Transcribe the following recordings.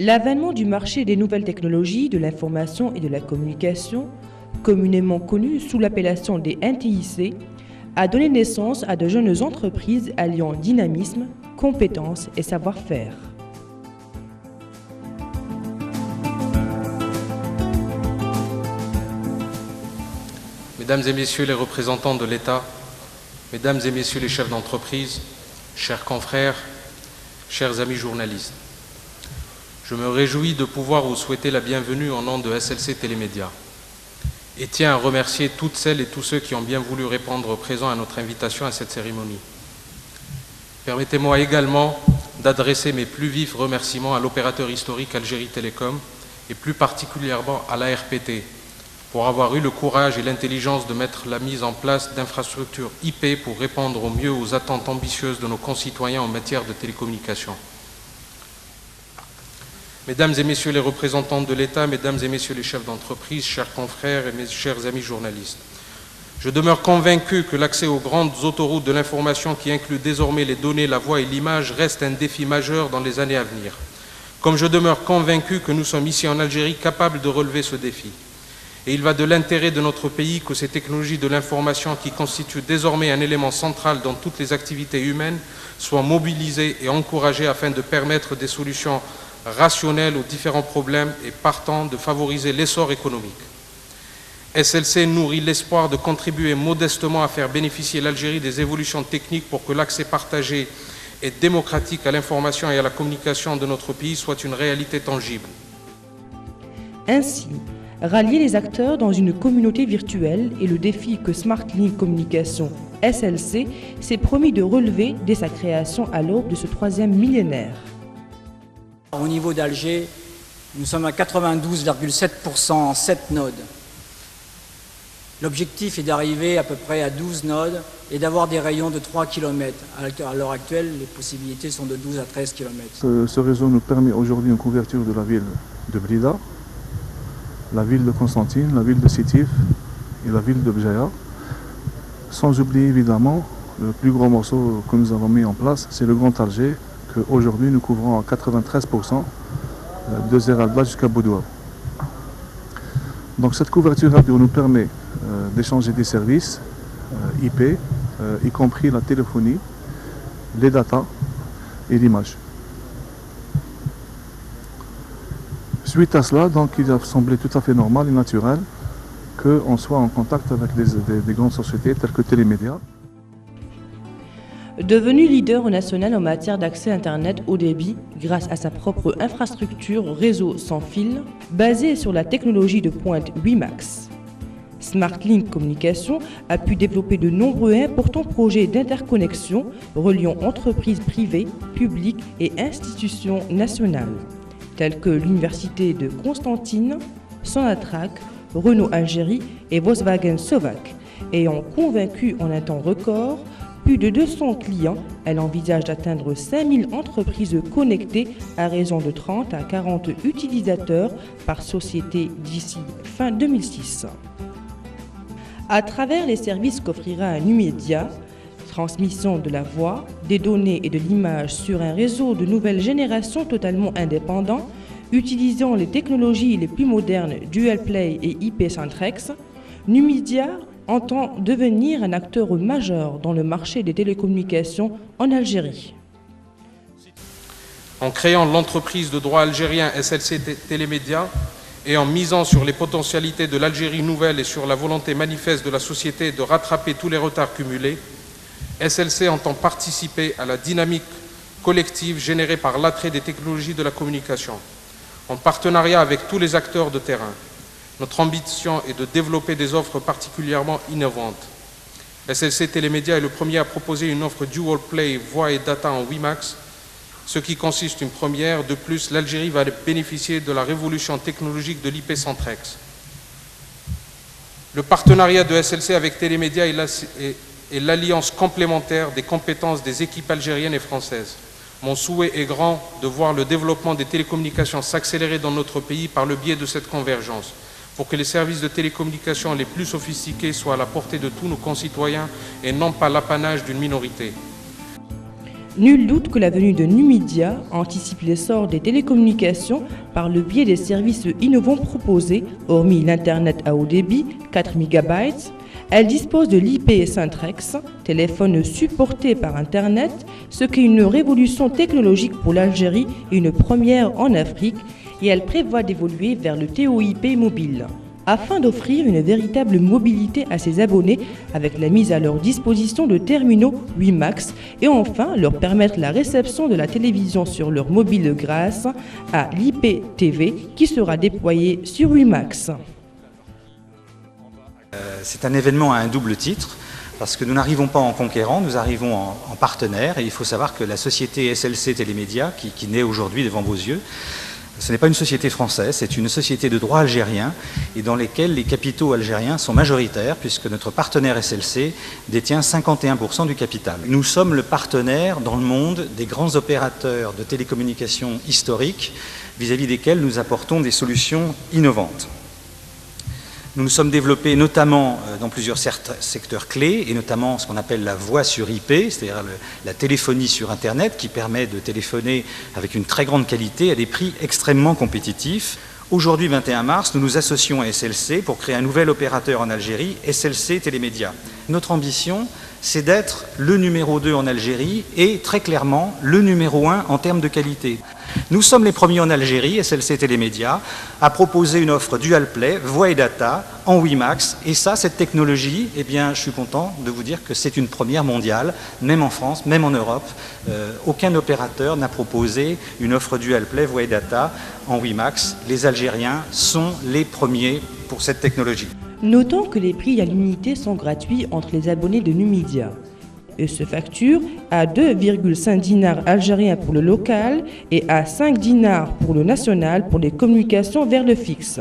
L'avènement du marché des nouvelles technologies, de l'information et de la communication, communément connu sous l'appellation des NTIC, a donné naissance à de jeunes entreprises alliant dynamisme, compétences et savoir-faire. Mesdames et messieurs les représentants de l'État, mesdames et messieurs les chefs d'entreprise, chers confrères, chers amis journalistes, je me réjouis de pouvoir vous souhaiter la bienvenue au nom de SLC Télémédia et tiens à remercier toutes celles et tous ceux qui ont bien voulu répondre présent à notre invitation à cette cérémonie. Permettez-moi également d'adresser mes plus vifs remerciements à l'opérateur historique Algérie Télécom et plus particulièrement à l'ARPT pour avoir eu le courage et l'intelligence de mettre la mise en place d'infrastructures IP pour répondre au mieux aux attentes ambitieuses de nos concitoyens en matière de télécommunications. Mesdames et messieurs les représentants de l'État, mesdames et messieurs les chefs d'entreprise, chers confrères et mes chers amis journalistes, je demeure convaincu que l'accès aux grandes autoroutes de l'information qui incluent désormais les données, la voix et l'image reste un défi majeur dans les années à venir. Comme je demeure convaincu que nous sommes ici en Algérie capables de relever ce défi. Et il va de l'intérêt de notre pays que ces technologies de l'information qui constituent désormais un élément central dans toutes les activités humaines soient mobilisées et encouragées afin de permettre des solutions rationnelles aux différents problèmes et partant de favoriser l'essor économique. SLC nourrit l'espoir de contribuer modestement à faire bénéficier l'Algérie des évolutions techniques pour que l'accès partagé et démocratique à l'information et à la communication de notre pays soit une réalité tangible. Ainsi, rallier les acteurs dans une communauté virtuelle est le défi que SmartLink Communication SLC s'est promis de relever dès sa création à l'aube de ce troisième millénaire. Au niveau d'Alger, nous sommes à 92,7% en 7 nodes. L'objectif est d'arriver à peu près à 12 nodes et d'avoir des rayons de 3 km. À l'heure actuelle, les possibilités sont de 12 à 13 km. Ce réseau nous permet aujourd'hui une couverture de la ville de Blida, la ville de Constantine, la ville de Sétif et la ville de Bjaïa. Sans oublier évidemment le plus gros morceau que nous avons mis en place, c'est le Grand Alger, qu'aujourd'hui nous couvrons à 93% de Zeralba jusqu'à Boudoua. Donc cette couverture radio nous permet d'échanger des services IP, y compris la téléphonie, les datas et l'image. Suite à cela, donc, il a semblé tout à fait normal et naturel qu'on soit en contact avec des grandes sociétés telles que Télémédia. Devenu leader national en matière d'accès Internet haut débit grâce à sa propre infrastructure réseau sans fil basée sur la technologie de pointe WiMAX, SmartLink Communication a pu développer de nombreux et importants projets d'interconnexion reliant entreprises privées, publiques et institutions nationales, telles que l'Université de Constantine, Sonatrach, Renault Algérie et Volkswagen Slovaque, ayant convaincu en un temps record plus de 200 clients. Elle envisage d'atteindre 5000 entreprises connectées à raison de 30 à 40 utilisateurs par société d'ici fin 2006. À travers les services qu'offrira Numédia, transmission de la voix, des données et de l'image sur un réseau de nouvelle génération totalement indépendant, utilisant les technologies les plus modernes DualPlay et IP-Centrex, Numédia entend devenir un acteur majeur dans le marché des télécommunications en Algérie. En créant l'entreprise de droit algérien SLC Télémédia et en misant sur les potentialités de l'Algérie nouvelle et sur la volonté manifeste de la société de rattraper tous les retards cumulés, SLC entend participer à la dynamique collective générée par l'attrait des technologies de la communication, en partenariat avec tous les acteurs de terrain. Notre ambition est de développer des offres particulièrement innovantes. SLC Télémédia est le premier à proposer une offre Dual Play voix et data en WiMAX, ce qui consiste une première. De plus, l'Algérie va bénéficier de la révolution technologique de l'IP-Centrex. Le partenariat de SLC avec Télémédia est l'alliance complémentaire des compétences des équipes algériennes et françaises. Mon souhait est grand de voir le développement des télécommunications s'accélérer dans notre pays par le biais de cette convergence, pour que les services de télécommunications les plus sophistiqués soient à la portée de tous nos concitoyens et non pas l'apanage d'une minorité. Nul doute que la venue de Numidia anticipe l'essor des télécommunications par le biais des services innovants proposés, hormis l'Internet à haut débit, 4 MB. Elle dispose de l'IP Centrex, téléphone supporté par Internet, ce qui est une révolution technologique pour l'Algérie et une première en Afrique, et elle prévoit d'évoluer vers le TOIP mobile, afin d'offrir une véritable mobilité à ses abonnés avec la mise à leur disposition de terminaux WiMax et enfin leur permettre la réception de la télévision sur leur mobile grâce à l'IPTV qui sera déployé sur WiMax. C'est un événement à un double titre parce que nous n'arrivons pas en conquérant, nous arrivons en partenaire et il faut savoir que la société SLC Télémédia qui naît aujourd'hui devant vos yeux, ce n'est pas une société française, c'est une société de droit algérien et dans laquelle les capitaux algériens sont majoritaires puisque notre partenaire SLC détient 51% du capital. Nous sommes le partenaire dans le monde des grands opérateurs de télécommunications historiques vis-à-vis desquels nous apportons des solutions innovantes. Nous nous sommes développés notamment dans plusieurs secteurs clés, et notamment ce qu'on appelle la voix sur IP, c'est-à-dire la téléphonie sur Internet, qui permet de téléphoner avec une très grande qualité à des prix extrêmement compétitifs. Aujourd'hui, 21 mars, nous nous associons à SLC pour créer un nouvel opérateur en Algérie, SLC Télémédia. Notre ambition, c'est d'être le numéro 2 en Algérie et très clairement le numéro 1 en termes de qualité. Nous sommes les premiers en Algérie, SLC Télémédia, à proposer une offre dual play, voix et data, en WiMax. Et ça, cette technologie, eh bien, je suis content de vous dire que c'est une première mondiale, même en France, même en Europe. Aucun opérateur n'a proposé une offre dual play, voix et data, en WiMax. Les Algériens sont les premiers pour cette technologie. Notons que les prix à l'unité sont gratuits entre les abonnés de Numidia et se facturent à 2,5 dinars algériens pour le local et à 5 dinars pour le national pour les communications vers le fixe,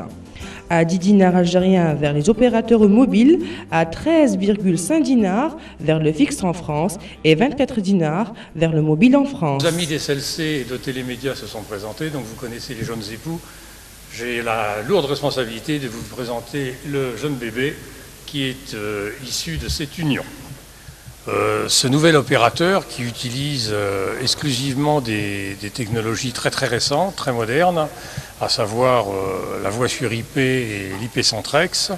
à 10 dinars algériens vers les opérateurs mobiles, à 13,5 dinars vers le fixe en France et 24 dinars vers le mobile en France. Les amis des SLC et de Télémédia se sont présentés, donc vous connaissez les jeunes époux. J'ai la lourde responsabilité de vous présenter le jeune bébé qui est issu de cette union. Ce nouvel opérateur qui utilise exclusivement des technologies très très récentes, très modernes, à savoir la voix sur IP et l'IP Centrex,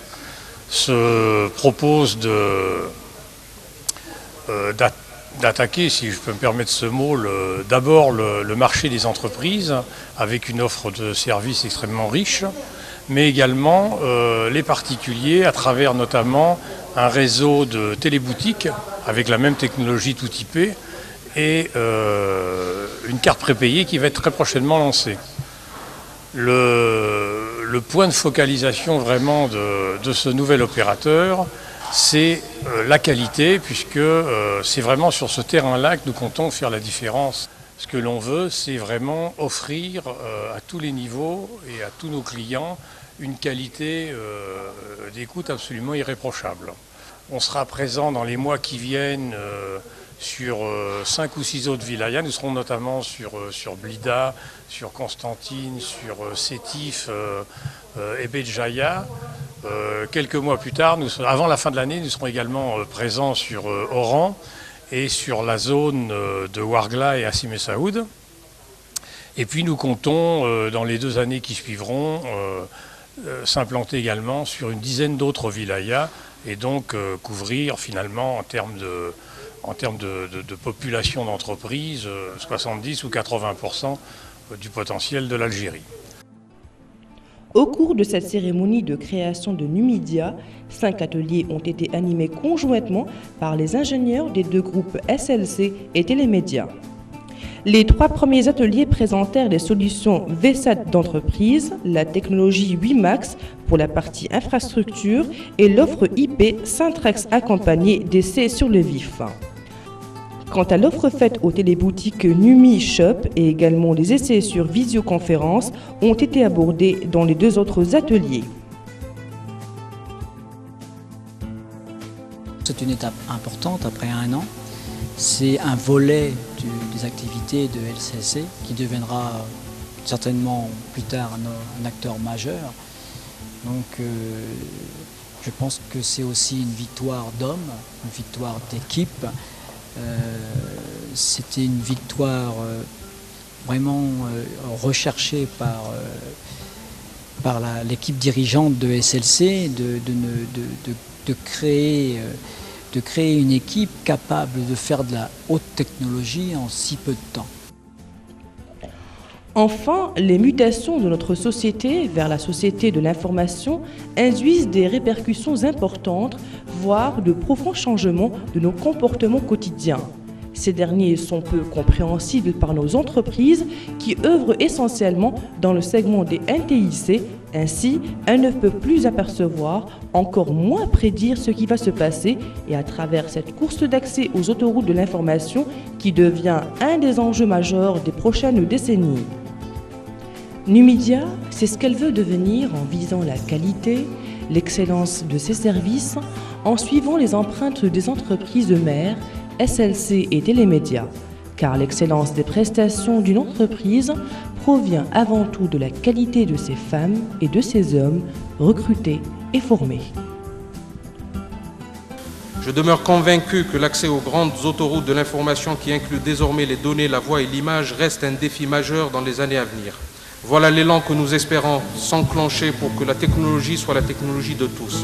se propose d'attaquer, si je peux me permettre ce mot, d'abord le marché des entreprises avec une offre de services extrêmement riche, mais également les particuliers à travers notamment un réseau de téléboutiques avec la même technologie tout IP et une carte prépayée qui va être très prochainement lancée. Le point de focalisation vraiment de ce nouvel opérateur, c'est la qualité, puisque c'est vraiment sur ce terrain-là que nous comptons faire la différence. Ce que l'on veut, c'est vraiment offrir à tous les niveaux et à tous nos clients une qualité d'écoute absolument irréprochable. On sera présent dans les mois qui viennent sur 5 ou 6 autres wilayas. Nous serons notamment sur Blida, sur Constantine, sur Sétif et Béjaïa. Quelques mois plus tard, avant la fin de l'année, nous serons également présents sur Oran et sur la zone de Ouargla et Hassim et Saoud. Et puis nous comptons, dans les 2 années qui suivront, s'implanter également sur une dizaine d'autres wilayas et donc couvrir finalement en termes de population d'entreprise 70 ou 80% du potentiel de l'Algérie. Au cours de cette cérémonie de création de Numidia, 5 ateliers ont été animés conjointement par les ingénieurs des 2 groupes SLC et Télémédia. Les 3 premiers ateliers présentèrent les solutions VSAT d'entreprise, la technologie WiMax pour la partie infrastructure et l'offre IP Centrex accompagnée d'essais sur le vif. Quant à l'offre faite aux téléboutiques Numi Shop et également les essais sur visioconférence ont été abordés dans les 2 autres ateliers. C'est une étape importante après 1 an. C'est un volet des activités de LCC qui deviendra certainement plus tard un acteur majeur. Donc je pense que c'est aussi une victoire d'hommes, une victoire d'équipe. c'était une victoire vraiment recherchée par l'équipe dirigeante de SLC de créer une équipe capable de faire de la haute technologie en si peu de temps. Enfin, les mutations de notre société vers la société de l'information induisent des répercussions importantes, voire de profonds changements de nos comportements quotidiens. Ces derniers sont peu compréhensibles par nos entreprises qui œuvrent essentiellement dans le segment des NTIC. Ainsi, elles ne peuvent plus apercevoir, encore moins prédire ce qui va se passer et à travers cette course d'accès aux autoroutes de l'information qui devient un des enjeux majeurs des prochaines décennies. Numidia, c'est ce qu'elle veut devenir en visant la qualité, l'excellence de ses services, en suivant les empreintes des entreprises mères, SLC et Télémédia, car l'excellence des prestations d'une entreprise provient avant tout de la qualité de ses femmes et de ses hommes recrutés et formés. Je demeure convaincu que l'accès aux grandes autoroutes de l'information qui incluent désormais les données, la voix et l'image reste un défi majeur dans les années à venir. Voilà l'élan que nous espérons s'enclencher pour que la technologie soit la technologie de tous.